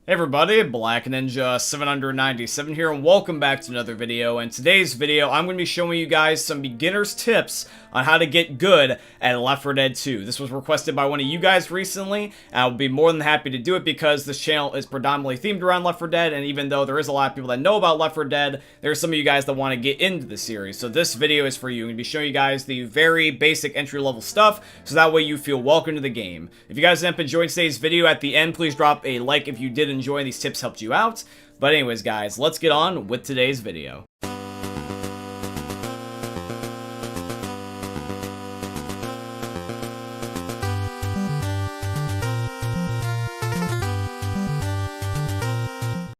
Hey everybody, Black Ninja 797 here, and welcome back to another video. In today's video, I'm going to be showing you guys some beginner's tips on how to get good at Left 4 Dead 2. This was requested by one of you guys recently, and I'll be more than happy to do it because this channel is predominantly themed around Left 4 Dead, and even though there is a lot of people that know about Left 4 Dead, there's some of you guys that want to get into the series. So this video is for you. I'm going to be showing you guys the very basic entry-level stuff, so that way you feel welcome to the game. If you guys end up enjoying today's video, at the end, please drop a like if you did enjoy these tips helped you out. But anyways, guys, let's get on with today's video.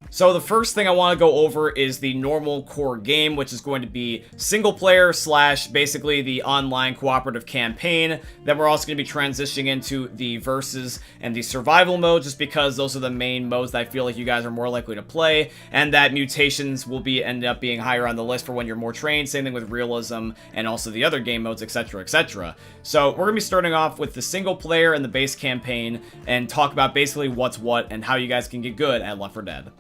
So the first thing I want to go over is the normal core game, which is going to be single player slash basically the online cooperative campaign. Then we're also going to be transitioning into the versus and the survival mode, just because those are the main modes that I feel like you guys are more likely to play, and that mutations will end up being higher on the list for when you're more trained. Same thing with realism and also the other game modes, etc, etc. So we're going to be starting off with the single player and the base campaign and talk about basically what's what and how you guys can get good at Left 4 Dead.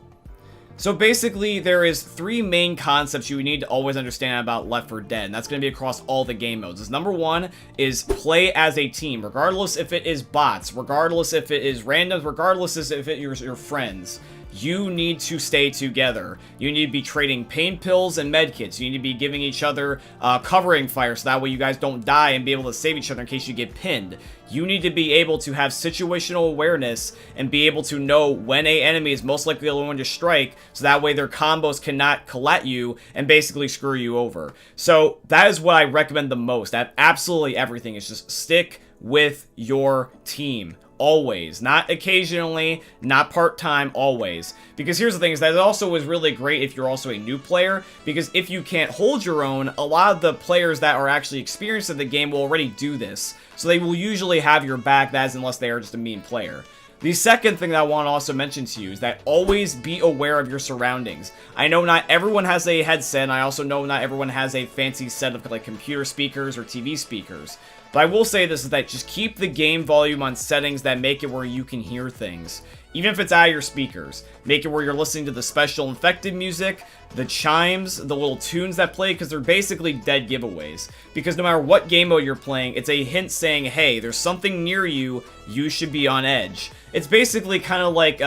So basically, there is three main concepts you need to always understand about Left 4 Dead, and that's going to be across all the game modes. Number one is play as a team, regardless if it is bots, regardless if it is randoms, regardless if it is your friends. You need to stay together. You need to be trading pain pills and medkits. You need to be giving each other covering fire so that way you guys don't die and be able to save each other in case you get pinned. You need to be able to have situational awareness and be able to know when an enemy is most likely the one to strike, so that way their combos cannot collat you and basically screw you over. So that is what I recommend the most. That absolutely everything is just stick with your team. Always, not occasionally, not part-time, always. Because here's the thing, is that it also is really great if you're also a new player, because if you can't hold your own, a lot of the players that are actually experienced in the game will already do this. So they will usually have your back, that is unless they are just a mean player. The second thing that I want to also mention to you is that always be aware of your surroundings. I know not everyone has a headset, and I also know not everyone has a fancy set of like computer speakers or TV speakers. But I will say this, is that just keep the game volume on settings that make it where you can hear things. Even if it's out of your speakers. Make it where you're listening to the special infected music, the chimes, the little tunes that play, because they're basically dead giveaways. Because no matter what game mode you're playing, it's a hint saying, hey, there's something near you, you should be on edge. It's basically kind of like,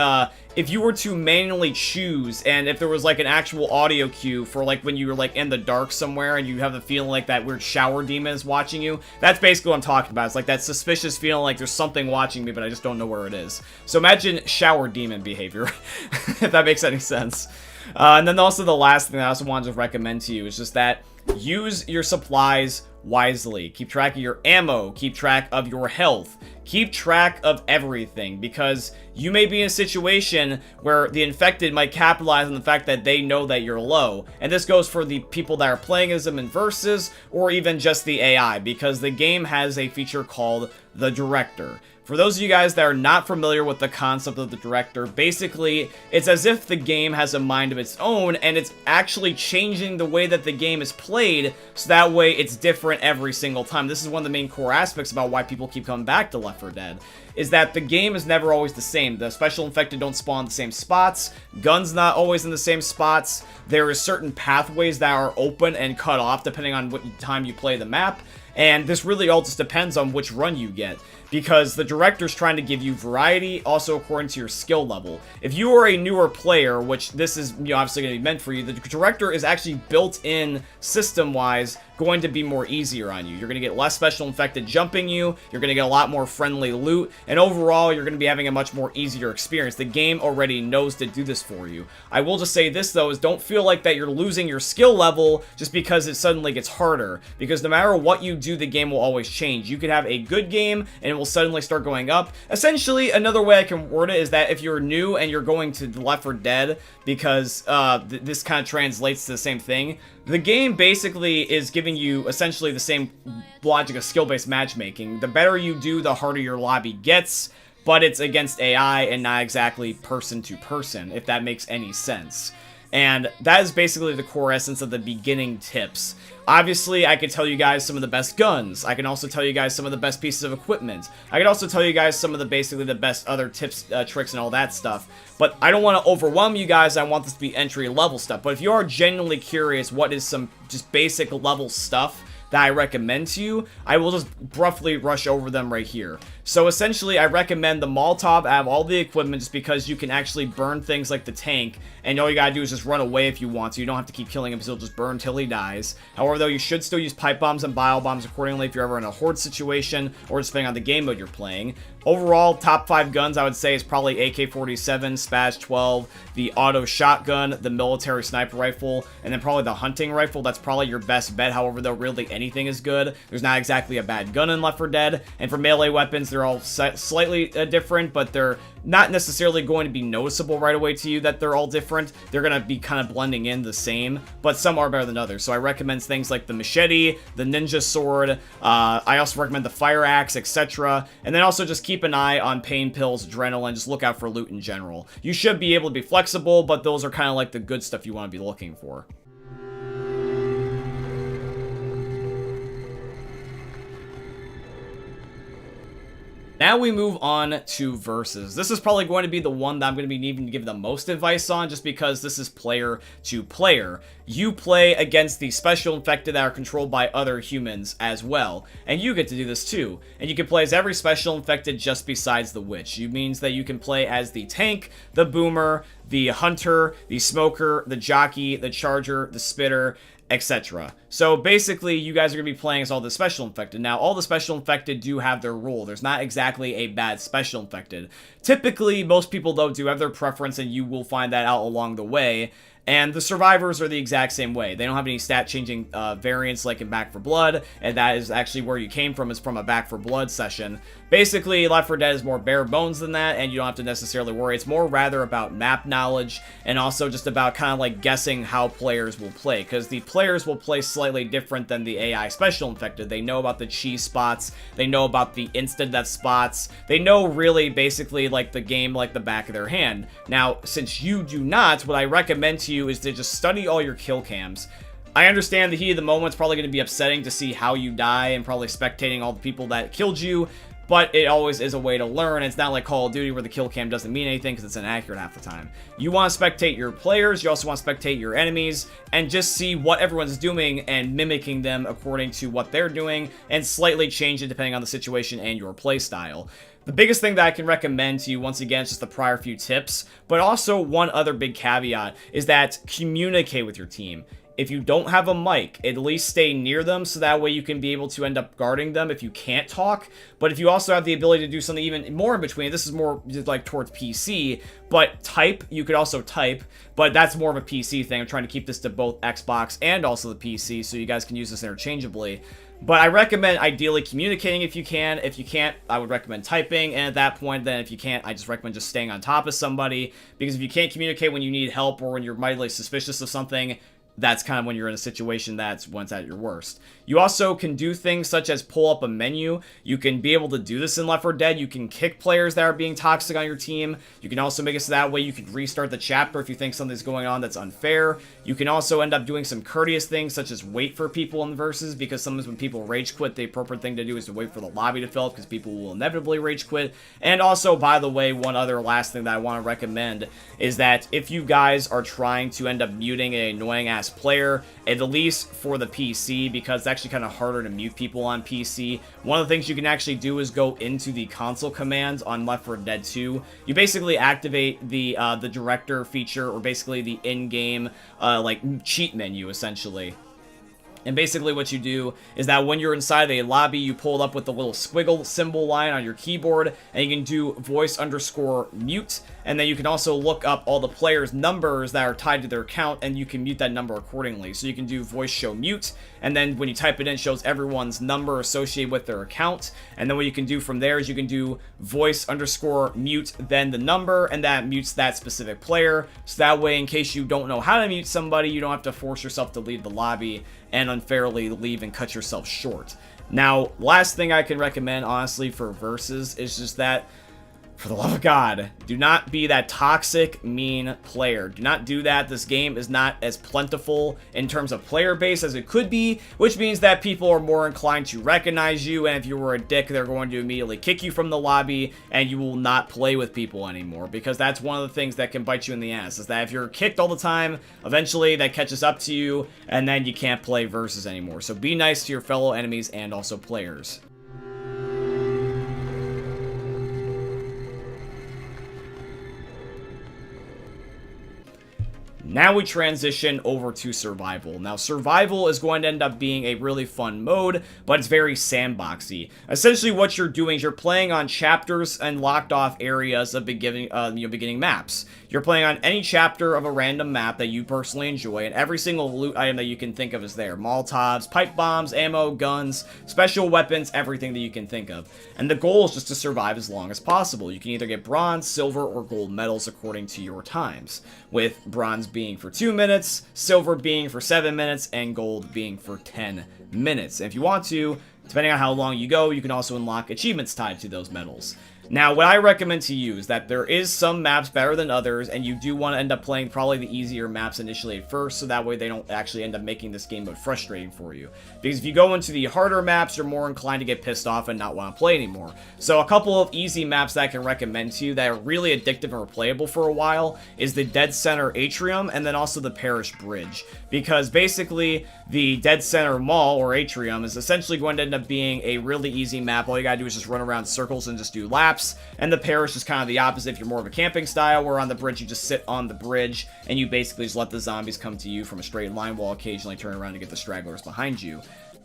if you were to manually choose, and if there was like an actual audio cue for like when you were like in the dark somewhere and you have the feeling like that weird shower demon is watching you, that's basically what I'm talking about. It's like that suspicious feeling like there's something watching me, but I just don't know where it is. So imagine shower demon behavior, if that makes any sense. And then also the last thing that I also wanted to recommend to you is just that use your supplies wisely. Keep track of your ammo, keep track of your health, keep track of everything, because you may be in a situation where the infected might capitalize on the fact that they know that you're low. And this goes for the people that are playing as them in versus, or even just the AI, because the game has a feature called the Director. For those of you guys that are not familiar with the concept of the Director, basically, it's as if the game has a mind of its own, and it's actually changing the way that the game is played, so that way it's different every single time. This is one of the main core aspects about why people keep coming back to Left 4 Dead, is that the game is never always the same. The special infected don't spawn in the same spots, guns not always in the same spots, there are certain pathways that are open and cut off depending on what time you play the map, and this really all just depends on which run you get. Because the Director's trying to give you variety, also according to your skill level. If you are a newer player, which this is obviously going to be meant for you, the Director is actually built in system-wise going to be more easier on you. You're going to get less special infected jumping you, you're going to get a lot more friendly loot, and overall you're going to be having a much more easier experience. The game already knows to do this for you. I will just say this though, is don't feel like that you're losing your skill level just because it suddenly gets harder, because no matter what you do, the game will always change. You could have a good game and it will suddenly start going up. Essentially, another way I can word it is that if you're new and you're going to Left 4 Dead, because this kind of translates to the same thing, the game basically is giving you essentially the same logic of skill-based matchmaking. The better you do, the harder your lobby gets, but it's against AI and not exactly person to person, if that makes any sense. And that is basically the core essence of the beginning tips. Obviously, I could tell you guys some of the best guns. I can also tell you guys some of the best pieces of equipment. I could also tell you guys some of the basically the best other tips, tricks, and all that stuff. But I don't want to overwhelm you guys. I want this to be entry level stuff. But if you are genuinely curious what is some just basic level stuff that I recommend to you, I will just roughly rush over them right here. So essentially, I recommend the Molotov out of all the equipment just because you can actually burn things like the tank, and all you gotta do is just run away if you want to. You don't have to keep killing him because he'll just burn till he dies. However, though, you should still use pipe bombs and bio bombs accordingly if you're ever in a horde situation, or just depending on the game mode you're playing. Overall, top 5 guns I would say is probably AK-47, Spaz-12, the auto shotgun, the military sniper rifle, and then probably the hunting rifle. That's probably your best bet. However, though, really anything is good. There's not exactly a bad gun in Left 4 Dead, and for melee weapons, they're all slightly different, but they're not necessarily going to be noticeable right away to you that they're all different. They're going to be kind of blending in the same, but some are better than others. So I recommend things like the machete, the ninja sword, I also recommend the fire axe, etc. And then also just keep an eye on pain pills, adrenaline, just look out for loot in general. You should be able to be flexible, but those are kind of like the good stuff you want to be looking for. Now we move on to versus. This is probably going to be the one that I'm going to be needing to give the most advice on, just because this is player to player. You play against the special infected that are controlled by other humans as well, and you get to do this too. And you can play as every special infected just besides the witch. It means that you can play as the tank, the boomer, the hunter, the smoker, the jockey, the charger, the spitter, etc. So basically, you guys are going to be playing as all the special infected. Now, all the special infected do have their role. There's not exactly a bad special infected. Typically, most people, though, do have their preference, and you will find that out along the way. And the survivors are the exact same way. They don't have any stat-changing variants like in Back 4 Blood, and that is actually where you came from, is from a Back 4 Blood session. Basically, Left 4 Dead is more bare bones than that, and you don't have to necessarily worry. It's more rather about map knowledge, and also just about kind of like guessing how players will play, because the players will play slightly different than the AI special infected. They know about the cheese spots, they know about the instant death spots, they know really basically like the game like the back of their hand. Now, since you do not, what I recommend to you is to just study all your kill cams. I understand the heat of the moment's probably going to be upsetting to see how you die and probably spectating all the people that killed you, but it always is a way to learn. It's not like Call of Duty where the kill cam doesn't mean anything because it's inaccurate half the time. You want to spectate your players, you also want to spectate your enemies, and just see what everyone's doing and mimicking them according to what they're doing, and slightly change it depending on the situation and your playstyle. The biggest thing that I can recommend to you, once again, is just the prior few tips, but also one other big caveat is that communicate with your team. If you don't have a mic, at least stay near them so that way you can be able to end up guarding them if you can't talk. But if you also have the ability to do something even more in between, this is more just like towards PC, but type, you could also type, but that's more of a PC thing. I'm trying to keep this to both Xbox and also the PC so you guys can use this interchangeably. But I recommend ideally communicating if you can. If you can't, I would recommend typing. And at that point, then if you can't, I just recommend just staying on top of somebody. Because if you can't communicate when you need help or when you're mightily suspicious of something, that's kind of when you're in a situation that's once at your worst. You also can do things such as pull up a menu. You can be able to do this in Left 4 Dead. You can kick players that are being toxic on your team. You can also make it so that way you can restart the chapter if you think something's going on that's unfair. You can also end up doing some courteous things such as wait for people in the verses, because sometimes when people rage quit, the appropriate thing to do is to wait for the lobby to fill up because people will inevitably rage quit. And also, by the way, one other last thing that I want to recommend is that if you guys are trying to end up muting an annoying ass player, at least for the PC, because it's actually kind of harder to mute people on PC, one of the things you can actually do is go into the console commands on Left 4 Dead 2. You basically activate the director feature, or basically the in-game like cheat menu essentially. And basically what you do is that when you're inside a lobby, you pull it up with the little squiggle symbol line on your keyboard, and you can do voice_mute, and then you can also look up all the players' numbers that are tied to their account, and you can mute that number accordingly. So you can do voice show mute, and then when you type it in, it shows everyone's number associated with their account. And then what you can do from there is you can do voice_mute, then the number, and that mutes that specific player. So that way, in case you don't know how to mute somebody, you don't have to force yourself to leave the lobby and unfairly leave and cut yourself short. Now, last thing I can recommend, honestly, for versus is just that For the love of God, do not be that toxic, mean player. Do not do that. This game is not as plentiful in terms of player base as it could be, which means that people are more inclined to recognize you, and if you were a dick, they're going to immediately kick you from the lobby, and you will not play with people anymore, because that's one of the things that can bite you in the ass, is that if you're kicked all the time, eventually that catches up to you, and then you can't play versus anymore. So be nice to your fellow enemies and also players. Now we transition over to survival. Now, survival is going to end up being a really fun mode, but it's very sandboxy. Essentially, what you're doing is you're playing on chapters and locked off areas of beginning maps. You're playing on any chapter of a random map that you personally enjoy, and every single loot item that you can think of is there. Molotovs, pipe bombs, ammo, guns, special weapons, everything that you can think of. And the goal is just to survive as long as possible. You can either get bronze, silver, or gold medals according to your times, with bronze being for 2 minutes, silver being for 7 minutes, and gold being for 10 minutes. And if you want to, depending on how long you go, you can also unlock achievements tied to those medals. Now, what I recommend to you is that there is some maps better than others, and you do want to end up playing probably the easier maps initially at first, so that way they don't actually end up making this game mode frustrating for you. Because if you go into the harder maps, you're more inclined to get pissed off and not want to play anymore. So a couple of easy maps that I can recommend to you that are really addictive and replayable for a while is the Dead Center Atrium, and then also the Parish Bridge. Because basically, the Dead Center Mall, or Atrium, is essentially going to end up being a really easy map. All you gotta do is just run around circles and just do laps. And the Parish is kind of the opposite if you're more of a camping style, where on the bridge you just sit on the bridge and you basically just let the zombies come to you from a straight line while occasionally turn around to get the stragglers behind you.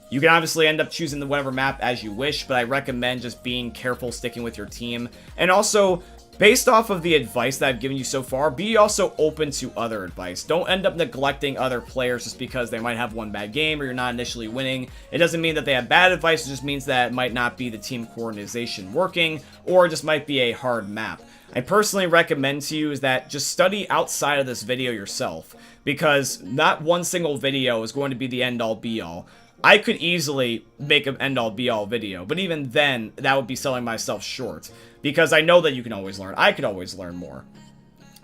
You can obviously end up choosing the whatever map as you wish, but I recommend just being careful sticking with your team. And also, based off of the advice that I've given you so far, be also open to other advice. Don't end up neglecting other players just because they might have one bad game or you're not initially winning. It doesn't mean that they have bad advice, it just means that it might not be the team coordination working, or it just might be a hard map. I personally recommend to you is that just study outside of this video yourself, because not one single video is going to be the end-all be-all. I could easily make an end-all be-all video, but even then, that would be selling myself short, because I know that you can always learn. I could always learn more.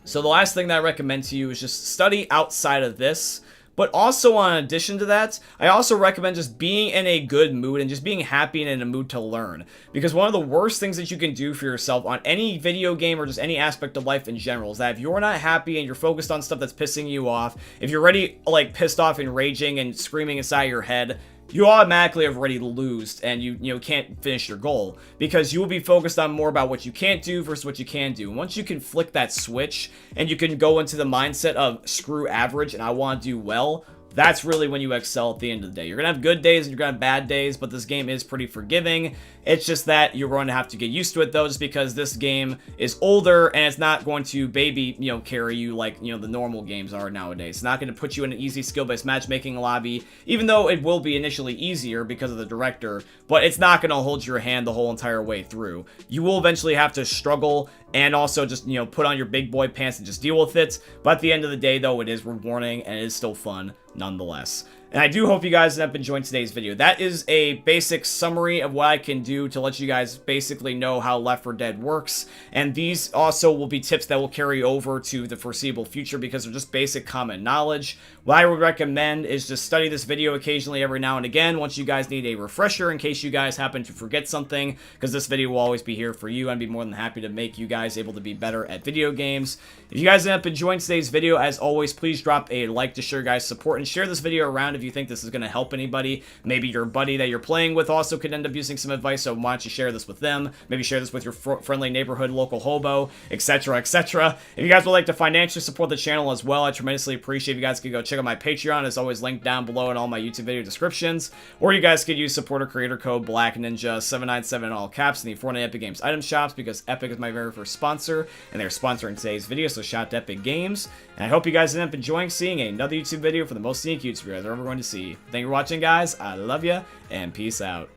So the last thing that I recommend to you is just study outside of this, but also in addition to that, I also recommend just being in a good mood and just being happy and in a mood to learn. Because one of the worst things that you can do for yourself on any video game or just any aspect of life in general is that if you're not happy and you're focused on stuff that's pissing you off, if you're already like pissed off and raging and screaming inside your head, you automatically have already lost and you can't finish your goal, because you will be focused on more about what you can't do versus what you can do. And once you can flick that switch and you can go into the mindset of screw average and I want to do well, that's really when you excel at the end of the day. You're going to have good days and you're going to have bad days, but this game is pretty forgiving. It's just that you're going to have to get used to it, though, just because this game is older and it's not going to baby, carry you like, the normal games are nowadays. It's not going to put you in an easy skill-based matchmaking lobby, even though it will be initially easier because of the director, but it's not going to hold your hand the whole entire way through. You will eventually have to struggle and also just, put on your big boy pants and just deal with it. But at the end of the day, though, it is rewarding and it is still fun nonetheless. And I do hope you guys have enjoyed today's video. That is a basic summary of what I can do to let you guys basically know how Left 4 Dead works. And these also will be tips that will carry over to the foreseeable future because they're just basic common knowledge. What I would recommend is just study this video occasionally every now and again once you guys need a refresher in case you guys happen to forget something, because this video will always be here for you. I'd be more than happy to make you guys able to be better at video games. If you guys end up enjoying today's video, as always, please drop a like to show your guys' support and share this video around if you think this is going to help anybody. Maybe your buddy that you're playing with also could end up using some advice, so why don't you share this with them? Maybe share this with your friendly neighborhood local hobo, etc., etc. If you guys would like to financially support the channel as well, I tremendously appreciate if you guys could go check out my Patreon. It's always linked down below in all my YouTube video descriptions. Or you guys could use supporter creator code BlackNinja797 in all caps in the Fortnite Epic Games item shops, because Epic is my very first sponsor, and they're sponsoring today's video, so shout out to Epic Games. And I hope you guys end up enjoying seeing another YouTube video for the most unique YouTuber you guys are ever going to see. Thank you for watching, guys. I love you, and peace out.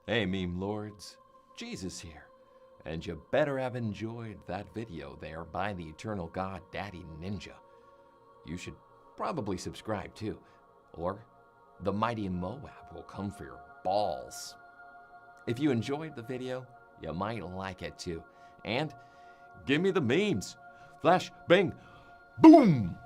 Hey, meme lords. Jesus here. And you better have enjoyed that video there by the eternal god Daddy Ninja. You should probably subscribe too, or the mighty Moab will come for your balls. If you enjoyed the video, You might like it too. And give me the memes. Flash, bang, boom!